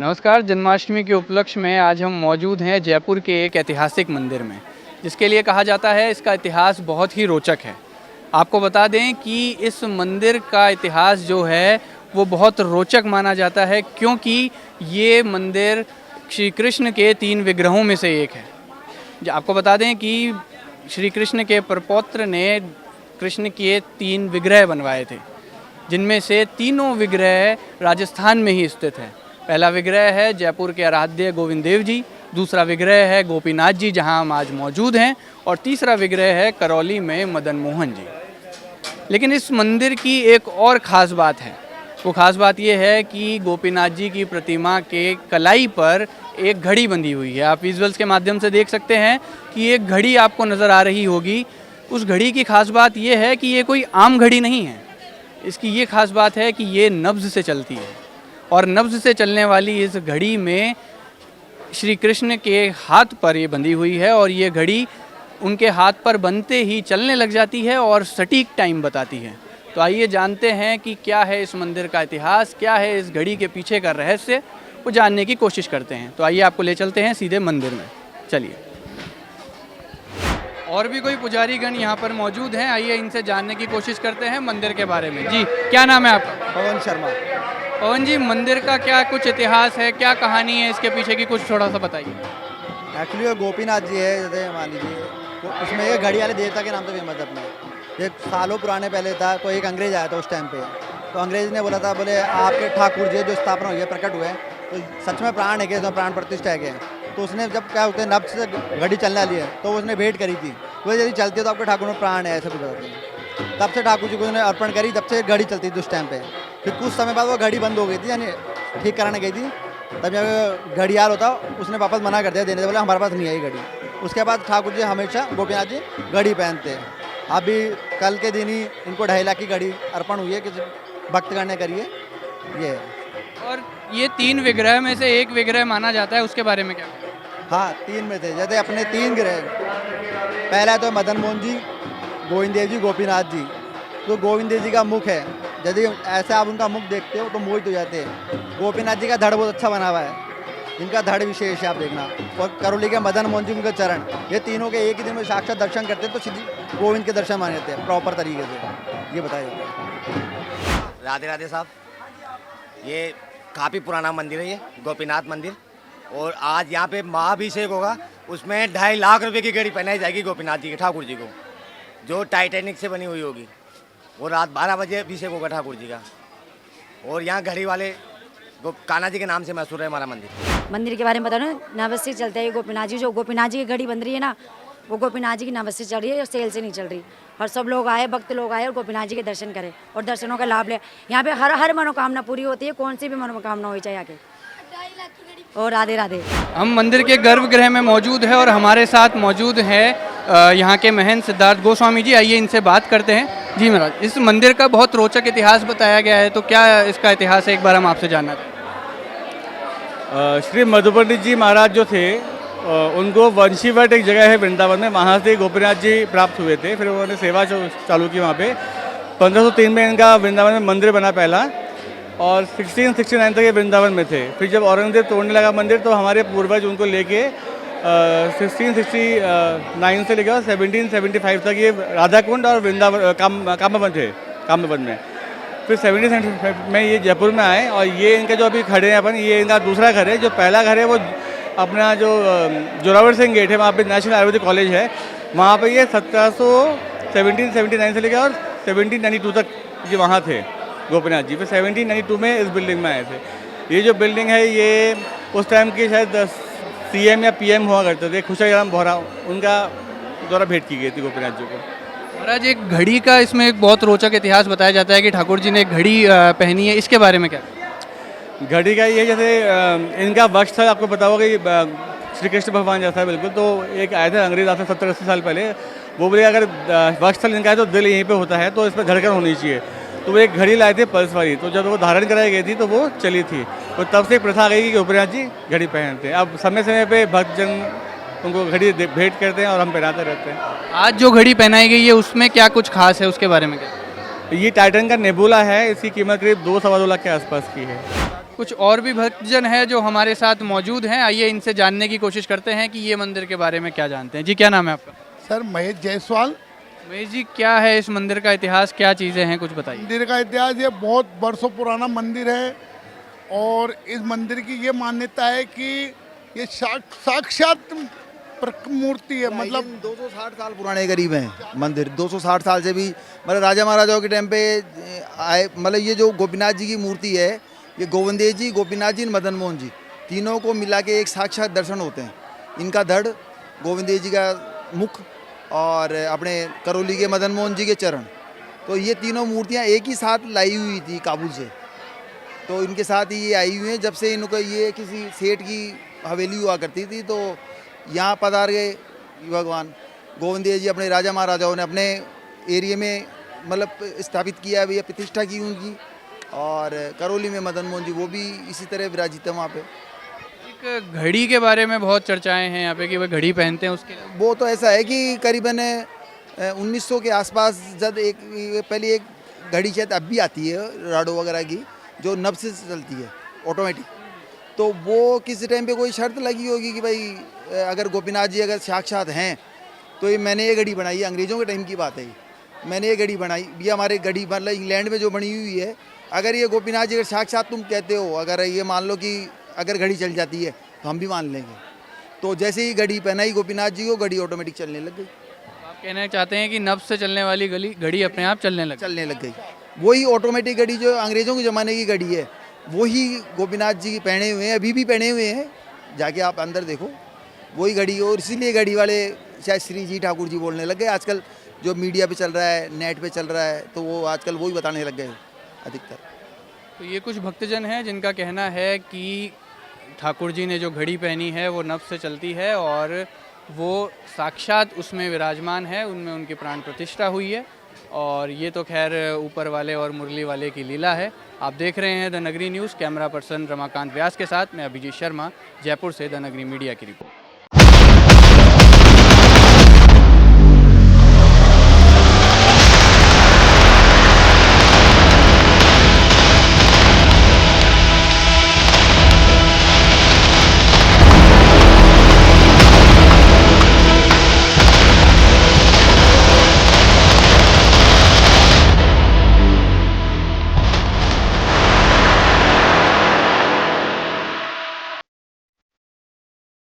नमस्कार। जन्माष्टमी के उपलक्ष्य में आज हम मौजूद हैं जयपुर के एक ऐतिहासिक मंदिर में, जिसके लिए कहा जाता है इसका इतिहास बहुत ही रोचक है। आपको बता दें कि इस मंदिर का इतिहास जो है वो बहुत रोचक माना जाता है, क्योंकि ये मंदिर श्री कृष्ण के 3 विग्रहों में से एक है। आपको बता दें कि श्री कृष्ण के प्रपौत्र ने कृष्ण के 3 विग्रह बनवाए थे, जिनमें से तीनों विग्रह राजस्थान में ही स्थित हैं। पहला विग्रह है जयपुर के आराध्य गोविंद देव जी, दूसरा विग्रह है गोपीनाथ जी जहां हम आज मौजूद हैं, और तीसरा विग्रह है करौली में मदन मोहन जी। लेकिन इस मंदिर की एक और ख़ास बात है। वो ख़ास बात ये है कि गोपीनाथ जी की प्रतिमा के कलाई पर एक घड़ी बंधी हुई है। आप विजुअल्स के माध्यम से देख सकते हैं कि एक घड़ी आपको नज़र आ रही होगी। उस घड़ी की खास बात ये है कि ये कोई आम घड़ी नहीं है। इसकी ये खास बात है कि ये नब्ज़ से चलती है, और नब्ज़ से चलने वाली इस घड़ी में श्री कृष्ण के हाथ पर ये बंधी हुई है, और ये घड़ी उनके हाथ पर बंधते ही चलने लग जाती है और सटीक टाइम बताती है। तो आइए जानते हैं कि क्या है इस मंदिर का इतिहास, क्या है इस घड़ी के पीछे का रहस्य, वो जानने की कोशिश करते हैं। तो आइए आपको ले चलते हैं सीधे मंदिर में, चलिए। और भी कोई पुजारी गण यहाँ पर मौजूद हैं, आइए इनसे जानने की कोशिश करते हैं मंदिर के बारे में। जी, क्या नाम है आपका? पवन शर्मा। पवन जी, मंदिर का क्या कुछ इतिहास है, क्या कहानी है इसके पीछे की, कुछ थोड़ा सा बताइए। एक्चुअली वो गोपीनाथ जी है, जैसे मान लीजिए तो उसमें एक घड़ी वाले देवता के नाम से फेमस है अपने। एक सालों पुराने पहले था, तो एक अंग्रेज आया था उस टाइम पे। तो अंग्रेज ने बोला था, बोले आपके ठाकुर जी जो स्थापना हुई है, प्रकट हुए हैं, तो सच में प्राण है कि इसमें प्राण प्रतिष्ठा है क्या? तो उसने जब क्या होते हैं नब्ज से घड़ी चलने वाली है, तो उसने भेंट करी थी, वो यदि चलती है तो आपके ठाकुर में प्राण है, ऐसा कुछ बताते हैं। तब से ठाकुर जी को उसने अर्पण करी, तब से घड़ी चलती थी उस टाइम पे। फिर कुछ समय बाद वो घड़ी बंद हो गई थी, यानी ठीक कराने गई थी, तब जब घड़ियाल होता उसने वापस मना कर दिया देने से, बोला हमारे पास नहीं आई घड़ी। उसके बाद ठाकुर जी हमेशा गोपीनाथ जी घड़ी पहनते हैं। अभी कल के दिन ही इनको 2.5 लाख की घड़ी अर्पण हुई है, किसी भक्त करने करिए ये है। और ये 3 विग्रह में से एक विग्रह माना जाता है, उसके बारे में क्या? हाँ, 3 में थे, जैसे अपने 3 ग्रह। पहला तो मदन मोहन जी, गोविंद देव जी, गोपीनाथ जी। तो गोविंद देव जी का मुख है, यदि ऐसे आप उनका मुख देखते हो तो मोहित हो जाते हैं। गोपीनाथ जी का धड़ बहुत अच्छा बना हुआ है, इनका धड़ विशेष है, आप देखना। और करौली के मदन मोहन जी, उनके चरण, ये तीनों के एक ही दिन में साक्षात दर्शन करते हैं, तो सीधी गोविंद के दर्शन माने जाते हैं प्रॉपर तरीके से, ये बताया जाता है। राधे राधे साहब, ये काफ़ी पुराना मंदिर है, ये गोपीनाथ मंदिर। और आज यहाँ पे महाअभिषेक होगा, उसमें 2.5 लाख रुपए की घड़ी पहनाई जाएगी गोपीनाथ जी के ठाकुर जी को, जो टाइटैनिक से बनी हुई होगी। वो रात 12 बजे अभिषेक होगा ठाकुर जी का। और यहाँ घड़ी वाले कान्हा जी के नाम से मशहूर है हमारा मंदिर। मंदिर के बारे में बताओ ना, नवस से चलता है गोपीनाथ जी। जो गोपीनाथ जी की घड़ी बन रही है ना, वो गोपीनाथ जी की नवस से चल रही है, और सेल से नहीं चल रही। और सब लोग आए, भक्त लोग आए और गोपीनाथ जी के दर्शन करें और दर्शनों का लाभ ले। यहाँ पे हर मनोकामना पूरी होती है, कौन सी भी मनोकामना हो चाहे आके। और राधे राधे। हम मंदिर के गर्भगृह में मौजूद है और हमारे साथ मौजूद है यहाँ के महंत सिद्धार्थ गोस्वामी जी। आइए इनसे बात करते हैं। जी महाराज, इस मंदिर का बहुत रोचक इतिहास बताया गया है, तो क्या इसका इतिहास है, एक बार हम आपसे जानना चाहते हैं। श्री मधुपर्णी जी महाराज जो थे, उनको वंशीवट एक जगह है वृंदावन में, वहाँ से गोपीनाथ जी प्राप्त हुए थे। फिर उन्होंने सेवा चालू की वहाँ पे। 1503 में इनका वृंदावन में मंदिर बना पहला, और 1669 तक ये वृंदावन में थे। फिर जब औरंगजेब तोड़ने लगा मंदिर, तो हमारे पूर्वज उनको लेके 1669 से लेकर 1775 तक ये राधा कुंड और वृंदावन कामवन थे, कामवन में। फिर 1775 में ये जयपुर में आए, और ये इनका जो अभी खड़े हैं अपन, ये इनका दूसरा घर है। जो पहला घर है वो अपना जो जोरावर सिंह गेट है, वहाँ पे नेशनल आयुर्वेदिक कॉलेज है, वहाँ पे ये 1779 से लेकर और 1792 तक ये वहाँ थे गोपीनाथ जी। फिर 1792 में इस बिल्डिंग में आए थे। ये जो बिल्डिंग है, ये उस टाइम के शायद CM या PM हुआ करते थे, खुशाराम बोहरा, उनका द्वारा भेंट की गई थी गोपीनाथ जी को। महाराज, एक घड़ी का इसमें एक बहुत रोचक इतिहास बताया जाता है कि ठाकुर जी ने एक घड़ी पहनी है, इसके बारे में क्या? घड़ी का ये, जैसे इनका वक्त था, आपको पता होगा कि श्री कृष्ण भगवान जैसा है बिल्कुल। तो एक आए थे अंग्रेज आज से 70-80 साल पहले, वो बोले अगर वक्त स्थल इनका है तो दिल यहीं पे होता है, तो इस पर धड़कन होनी चाहिए। तो वो एक घड़ी लाए थे पल्स वाली, तो जब वो धारण कराई गई थी तो वो चली थी। तो तब से एक प्रथा आ गई कि गोपीनाथ जी घड़ी पहनते हैं। अब समय समय पे भक्तजन उनको घड़ी भेंट करते हैं और हम पहनाते रहते हैं। आज जो घड़ी पहनाई गई है उसमें क्या कुछ खास है, उसके बारे में क्या? ये टाइटन का नेबुला है, इसकी कीमत करीब 2-2.25 लाख के आसपास की है। कुछ और भी भक्तजन है जो हमारे साथ मौजूद हैं, आइए इनसे जानने की कोशिश करते हैं कि ये मंदिर के बारे में क्या जानते हैं। जी क्या नाम है आपका? सर महेश जायसवाल। महेश जी, क्या है इस मंदिर का इतिहास, क्या चीज़ें हैं, कुछ बताइए। मंदिर का इतिहास ये बहुत बरसों पुराना मंदिर है और इस मंदिर की ये मान्यता है कि ये साक्षात मूर्ति है, मतलब 260 साल पुराने करीब हैं मंदिर। 260 साल से भी मतलब राजा महाराजाओं के टाइम पे आए। मतलब ये जो गोपीनाथ जी की मूर्ति है, ये गोविंदेव जी, गोपीनाथ जी, मदन मोहन जी, तीनों को मिला के एक साक्षात दर्शन होते हैं। इनका धड़, गोविंदेव जी का मुख और अपने करौली के मदन मोहन जी के चरण, तो ये तीनों मूर्तियाँ एक ही साथ लाई हुई थी काबुल से। तो इनके साथ ही ये आई हुई हैं। जब से इनको ये किसी सेठ की हवेली हुआ करती थी, तो यहाँ पधार गए भगवान गोविंदेव जी। अपने राजा महाराजाओं ने अपने एरिया में मतलब स्थापित किया, भैया प्रतिष्ठा की उनकी। और करौली में मदन मोहन जी, वो भी इसी तरह विराजित है वहाँ पे। एक घड़ी के बारे में बहुत चर्चाएं हैं यहाँ पे कि वह घड़ी पहनते हैं, उसके वो तो ऐसा है कि करीबन 1900 के आसपास जब एक पहले एक घड़ी शायद अब भी आती है राडो वगैरह की, जो नब से चलती है ऑटोमेटिक। तो वो किसी टाइम पे कोई शर्त लगी होगी कि भाई अगर गोपीनाथ जी अगर साक्षात हैं, तो ये मैंने ये घड़ी बनाई है। अंग्रेज़ों के टाइम की बात है, मैंने ये घड़ी बनाई। ये हमारे घड़ी मतलब इंग्लैंड में जो बनी हुई है, अगर ये गोपीनाथ जी अगर साक्षात तुम कहते हो, अगर ये मान लो कि अगर घड़ी चल जाती है तो हम भी मान लेंगे। तो जैसे ही घड़ी पहनाई गोपीनाथ जी को, घड़ी ऑटोमेटिक चलने लग गई। आप कहना चाहते हैं कि नब्ज से चलने वाली घड़ी अपने आप चलने लग गई। वही ऑटोमेटिक घड़ी जो अंग्रेज़ों के ज़माने की घड़ी है, वही गोपीनाथ जी पहने हुए हैं, अभी भी पहने हुए हैं। जाके आप अंदर देखो, वही घड़ी। और इसीलिए घड़ी वाले शायद श्री जी ठाकुर जी बोलने लग गए। आजकल जो मीडिया पे चल रहा है, नेट पे चल रहा है, तो वो आजकल वही बताने लग गए अधिकतर। तो ये कुछ भक्तजन हैं जिनका कहना है कि ठाकुर जी ने जो घड़ी पहनी है वो नब्ज से चलती है और वो साक्षात उसमें विराजमान है, उनमें उनकी प्राण प्रतिष्ठा हुई है। और ये तो खैर ऊपर वाले और मुरली वाले की लीला है। आप देख रहे हैं द नगरी न्यूज़। कैमरा पर्सन रमाकांत व्यास के साथ मैं अभिजीत शर्मा, जयपुर से द नगरी मीडिया की रिपोर्ट।